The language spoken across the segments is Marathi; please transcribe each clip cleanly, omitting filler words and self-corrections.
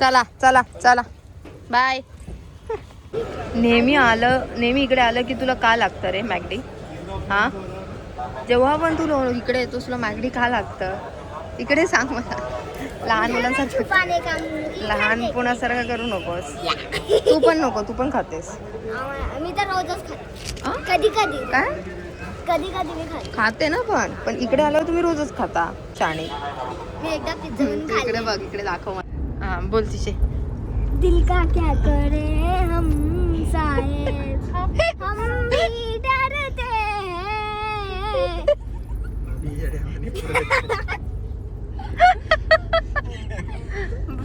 चला चला चला बाय. नेहमी इकडे आलं की तुला का लागतं रे मॅगडी? हा, जेव्हा पण तू इकडे येतोस तुला मॅगडी का लागतं? इकडे सांग मला. लहान मुलांसारखं लहानपणासारखं करू नकोस. तू पण नको, तू पण खातेस. मी तर रोजच खाते. कधी कधी काय कधी कधी मी खाते ना, पण इकडे आल्यावर तुम्ही रोजच खाता शाणे. मी एकदा पिझ्झा इकडे बघ, इकडे दाखव मला. हा बोल तिचे. दिल का क्या करे हम साहेब, हम भी डरते हैं.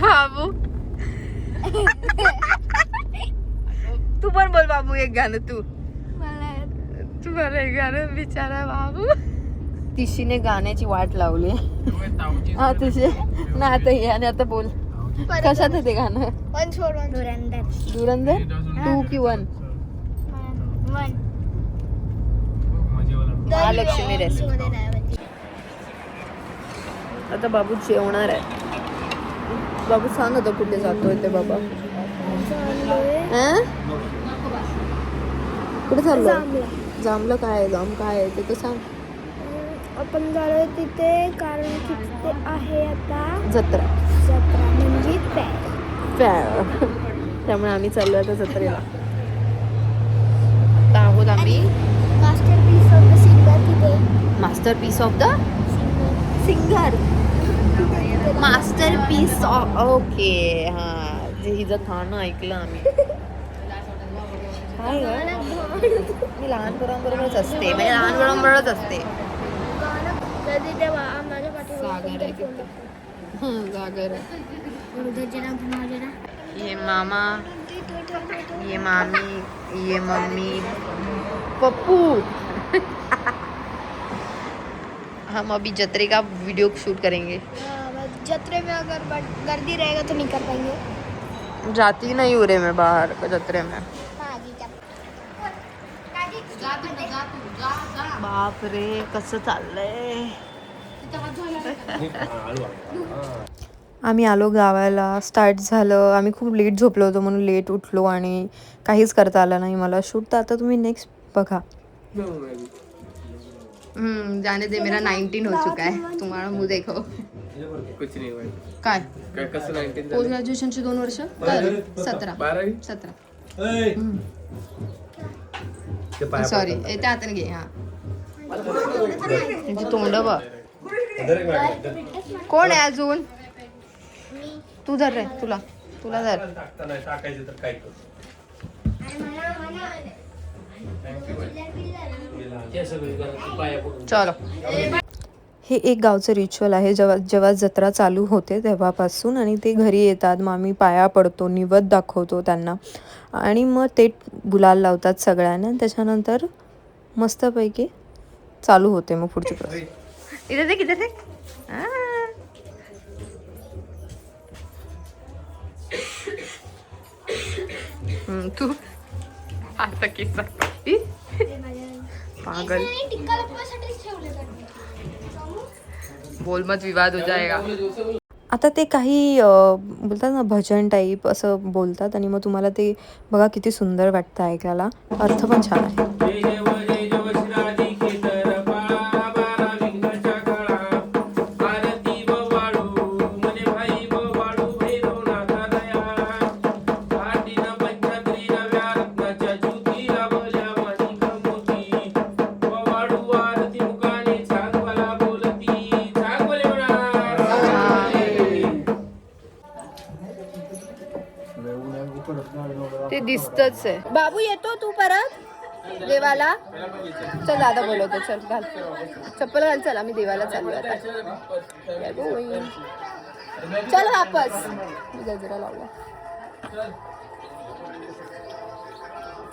बाबू तू पण बोल बाबू एक गाणं. तू मला एक गाणं बिचारा बाबू. तिशीने गाण्याची वाट लावली. हा तिशी ना, आता ये आणि आता बोल. कशात आहे ते गाणं? धुरंधर 2 की 1? महालक्ष्मी रेसिपी. आता बाबू जेवणार आहे. बाबू सांग होतं कुठे जातोय ते बाबा. कुठे चाललो? जांभलं काय आहे? जाम काय आहे ते तर सांग. आपण जालोय तिथे कारण की तिथे आहे आता जत्रा म्हणजे फेअर. त्यामुळे आम्ही चाललो आता जत्रेला. आता आहोत आम्ही मास्टरपीस ऑफ द सिंगर तिथे. Masterpiece of the singer. Masterpiece of, okay. हा, हिचं गाणं ऐकलं आम्ही. काय मी लहानपणाबरोबरच असते, म्हणजे लहानपणाबरोबरच असते. सागर आहे तिथं. सागर आहे. ये मामा, ये मामी, ये मम्मी, पप्पू. हम अभी जत्रे का वीडियो शूट करेंगे. जत्रे में अगर गर्दी रहेगा तो नहीं कर पाएंगे. जाती नहीं हूँ रे मैं बाहर जत्रे में. बाप रे कसं चाललंय. आम्ही आलो गावाला. स्टार्ट झालं. आम्ही खूप लेट झोपलो होतो म्हणून लेट उठलो आणि काहीच करता आलं नाही मला शूट. तर आता तुम्ही नेक्स्ट बघा. जाने दे, मेरा 19 हो चुका है. तुम्हारा मुंह देखो. कुछ नहीं हुआ. काय कसं 19 पोस्ट ग्रॅज्युएशनची 2 वर्ष. 17 सॉरी, त्या हाताने घे. हा, तोंड बघ. कोण आहे अजून? तू धर रे, तुला धर. चलो. हे एक गावचं रिच्युअल आहे. जेव्हा जत्रा चालू होते तेव्हापासून, आणि ते घरी येतात. मग आम्ही पाया पडतो, निवद दाखवतो त्यांना, आणि मग ते गुलाल लावतात सगळ्यांना. त्याच्यानंतर मस्तपैकी चालू होते मग पुढची प्रोसेस. इधर देख, इधर देख. तू आता किस्सा पागल. बोल मत, विवाद हो जाएगा. आता ते काही बोलतात ना भजन टाईप असं बोलतात, आणि मग तुम्हाला ते बघा किती सुंदर वाटतं ऐकायला. अर्थ पण छान आहे. ते दिसतच आहे. बाबू येतो तू परत देवाला? चल दादा बोलवतो. चल घाल चप्पल घाल. चल आम्ही देवाला चाललो आता. चल वापस. गजरा लावला.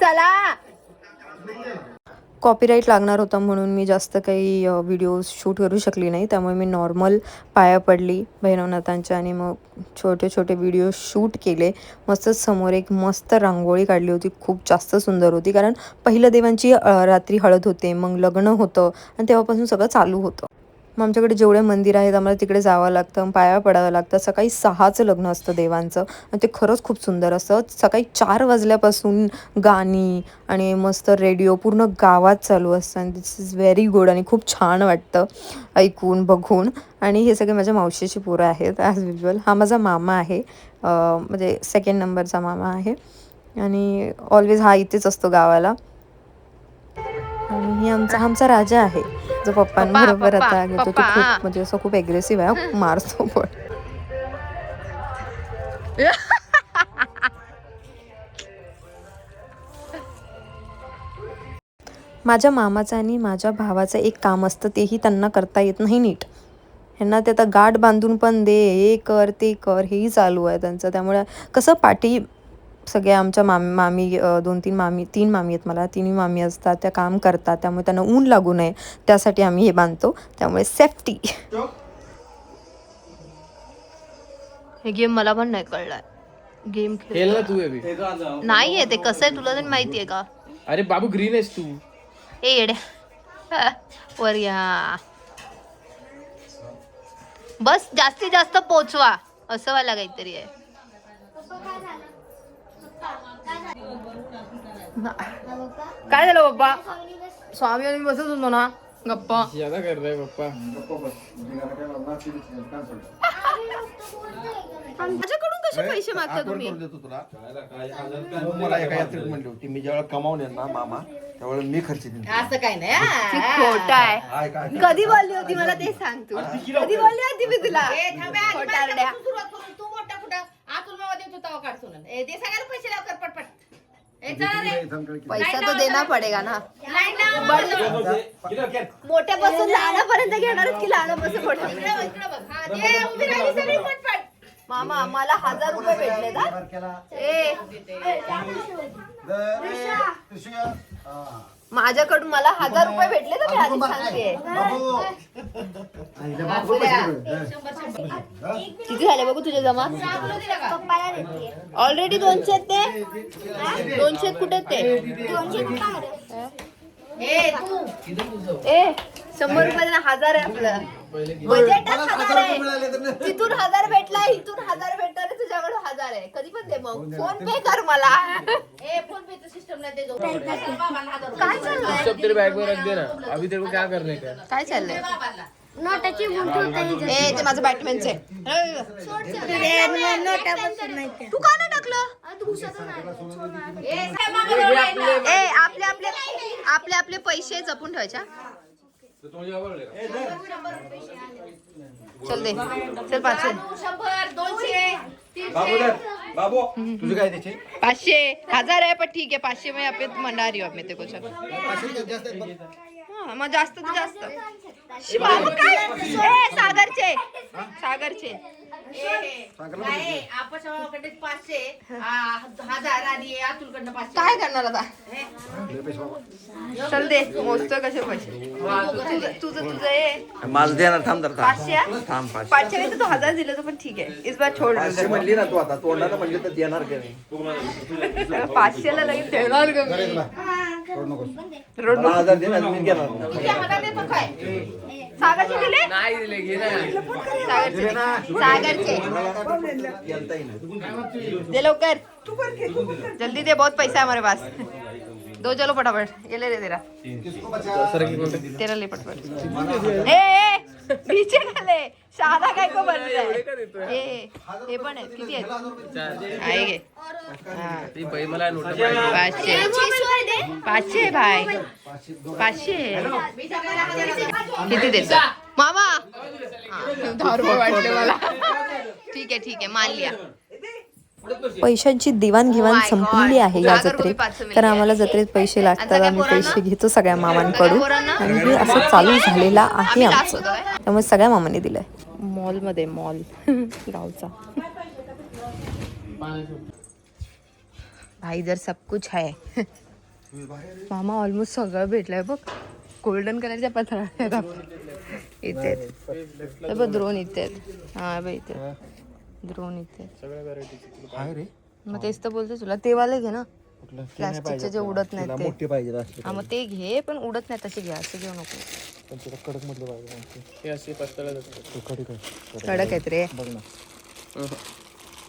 चला. कॉपीराईट लागणार होता म्हणून मी जास्त काही व्हिडिओज शूट करू शकली नाही. त्यामुळे मी नॉर्मल पाया पडली भैरवनाथांच्या, आणि मग छोटे छोटे व्हिडिओ शूट केले. मस्त समोर एक मस्त रांगोळी काढली होती. खूप जास्त सुंदर होती, कारण पहिलं देवांची रात्री हळद होते, मग लग्न होतं, आणि तेव्हापासून सगळं चालू होतं. मग आमच्याकडे जेवढे मंदिर आहेत आम्हाला तिकडे जावं लागतं, पाया पडावं लागतं. सकाळी 6चं लग्न असतं देवांचं आणि ते खरंच खूप सुंदर असतं. सकाळी 4 वाजल्यापासून गाणी आणि मस्त रेडिओ पूर्ण गावात चालू असतं आणि दिस इज व्हेरी गुड आणि खूप छान वाटतं ऐकून बघून. आणि हे सगळे माझ्या मावशीची पोरं आहेत ॲज युज्युअल. हा माझा मामा आहे, म्हणजे 2nd नंबरचा मामा आहे आणि ऑलवेज हा इथेच असतो गावाला. आणि ही आमचा राजा आहे जो पप्पांबरोबर आता घेतो. तो खूप म्हणजे असं खूप ॲग्रेसिव्ह आहे, मारतो पण. माझ्या मामाचं आणि माझ्या भावाचं एक काम असतं, तेही त्यांना करता येत नाही नीट. ह्यांना ते आता गाठ बांधून पण दे, हे कर ते कर, हेही चालू आहे त्यांचं. त्यामुळे कसं पाठी सगळ्या आमच्या मामी 2-3 मामी 3 मामी आहेत मला, तिन्ही मामी असतात, त्या काम करतात. त्यामुळे त्यांना ऊन लागू नये त्यासाठी आम्ही हे बांधतो. त्यामुळे सेफ्टी. हे गेम मला पण नाही कळलाय. गेम खेळ ना तू अभी. नाही आहे ते कसं आहे तुला तरी माहिती आहे का? अरे बाबू ग्रीन आहेस तू. ए येड्या वर या. बस जास्तीत जास्त पोचवा असं वाला काहीतरी आहे. काय झालं पप्पा? स्वामी आणि बसत होतो ना गप्पा. ज्यादा कर रहे पप्पा. माझ्याकडून कसे पैसे मागता तुम्ही? मला एका यात्रेत म्हणली होती मी ज्यावेळेला कमावून येणार ना मामा त्यावेळेला मी खर्च देईन. असं काय नाही, खोट आहे. कधी बोलली होती मला ते सांग तू. कधी बोलली होती मी तुला? खोटारड्या. तू मोठा कुठं आतून मावा देतो तवा काढतो ना ते सगळ्याला पैसे लाव कर पटपट. पैसा तो देना पडेगा ना. लाईन मोठ्यापासून लहानापर्यंत घेणारच की लहानापासून मोठ्या. उभी राहिली सगळी पटपट. मामा मला 1000 रुपये भेटले ना. माझ्याकडून मला 1000 रुपये भेटले ना, मी आधी सांगते. किती झाले बघू तुझे जमा? ऑलरेडी 200 ते 200 कुठे ते? 100 रुपये 1000 आहे आपलं बजेट. 1000 आहे. तिथून 1000 भेटला, इथून 1000 भेटणार, तुझ्याकडे 1000 आहे. कधी पण दे मग. फोन पे कर मला. फोन पे सिस्टम नाही ते काय चाललंय? सब तेरे बैग में रख देना. अभी तेरे को क्या करने का है? काय चाललंय? नोटाची ते माझं बॅटमॅनचं आहे. तू का नाही टाकलं? आपले आपले पैसे जपून ठेवायच्या. चल दे, चल 500 बाबू तुझे काय त्याचे 500 1000 आहे पण ठीक आहे. 500 में आप मंडा रही हो आप में ते कुछ. हाँ, मग जास्त तर जास्त. सागरचे आपण 500 1000 आणि अतुलकडनं 500. काय करणार आता? चल दे, मोजतो कसे पैसे. तुझं ये माझं देणार थांब जरा 500. थांब 500 में तो 1000 दिलं तर पण ठीक आहे. इस बार छोड. 500 म्हणली ना तू आता तोंडानं म्हणली तर देणार का नाही 500 ला लगेच ठेवणार का मी? रोड 10,000 देणार मी घेणार मला देतो काय? सागरचे दिले? नाही दिले घे ना. सागरचे गेलता येईल दे लवकर, जल्दी दे, बहुत पैसा है हमारे पास. दो चलो फटाफट. ये ले तेरा तेरा ले फटाफट. ए पीछे खाले शादा काय को बन रहा है? हे पण आहे. किती आहे? आहे गे. ती बाई मला नोट 500 भाई 500 किती देतो मामा? 10 रुपये वाटले मला. ठीक आहे मान लिया. पैशांची देवाणघेवाण संपलेली आहे या जत्रेत. तर आम्हाला जत्रेत पैसे लागतात, आम्ही पैसे घेतो सगळ्या मामांकडून आणि हे असं चालू झालेलं आहे आमचं. त्यामुळे सगळ्या मामांनी दिलंय. मॉलमध्ये मॉल गावचा भाई जर सब कुछ है. मामा ऑलमोस्ट सगळं भेटलंय बघ. गोल्डन कलरच्या पत्रा इथे बघ, ड्रोन इथे हा बघ, इथे ड्रोन इथे. आहे रे मग तेच तर बोलते तुला, ते वाले घे ना. कुठलं? ते नाही प्लास्टिकचे पाहिजे जे उडत आपल्याला. नाहीत तिला ते. मोठी पाहिजे असते हा मग ते घे पण उडत नाही तसे घे, असे घेऊ नको. पण तिला कडक मधले पाहिजे आमचे. हे असे पत्ताला जातात. ते कडक आहे. कडक आहेत रे. बघ ना.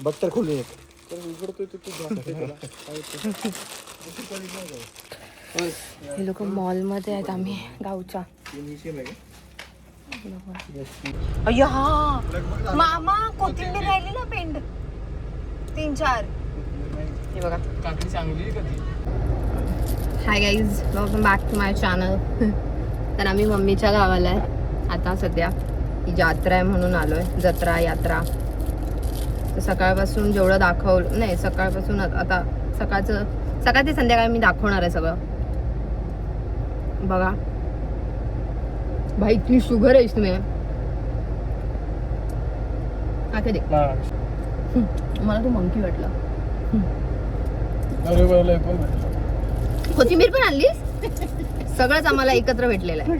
बघ तर खुले आहेत. तर उघडतोय तर तू जाते त्याला. काय होतं? होय. हे लोक मॉलमध्ये आहेत, आम्ही गावच्या. अय्या हा मामा कोथिंबीर राहिली ना पेंड 3-4. हे बघा. काकडी चांगली आहे का ती? Hi guys, welcome back to my channel. तर आम्ही मम्मीच्या गावाला आहे आता सध्या. ही यात्रा आहे म्हणून आलोय, जत्रा यात्रा. तर सकाळपासून जेवढं दाखवलं नाही, सकाळपासून आता सकाळ ते संध्याकाळी मी दाखवणार आहे सगळं. बघा भाई इतनी शुगर है इसमें. आके देख. मला तो मंकी वाटला. अरे बाबा कोण भेटलं? कोथिंबीर पण आणलीस? सगळंच आम्हाला एकत्र भेटलेलं आहे.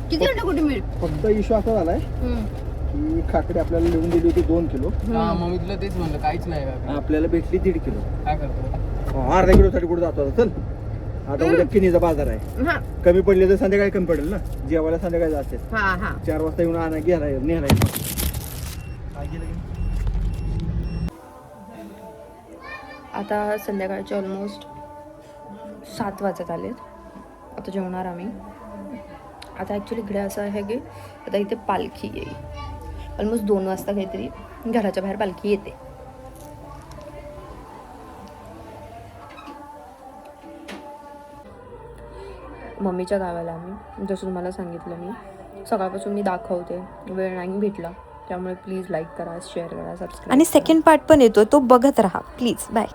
किती आणलं कोथिंबीर? फक्त इश्यू असा झालाय की काकडी आपल्याला लिहून दिली होती 2 किलो, हा मग मी तुला तेच म्हणलं, काहीच नाही का? आपल्याला भेटली 1.5 किलो. काय करतो? अर्धा किलो साठी कुठे जातो आता? चल आता उद्या किनीचा बाजार आहे. हा कमी पडले तर संध्याकाळी कमी पडेल ना. जेवायला संध्याकाळी जाते. हा हा 4 वाजता येऊन आणा घ्यायला नेहराय. आता संध्याकाळचे ऑलमोस्ट 7 वाजत आलेत. आता जेवणार आम्ही. आता ॲक्च्युली इकडे असं आहे की आता इथे पालखी येईल. ऑलमोस्ट 2 वाजता काहीतरी घराच्या बाहेर पालखी येते. मम्मीच्या गावाला आम्ही, जसं तुम्हाला सांगितलं मी सकाळपासून मी दाखवते, वेळ नाही भेटला. त्यामुळे प्लीज लाईक करा, शेअर करा, सबस्क्राईब. आणि सेकंड पार्ट पण येतो, तो बघत राहा प्लीज. बाय.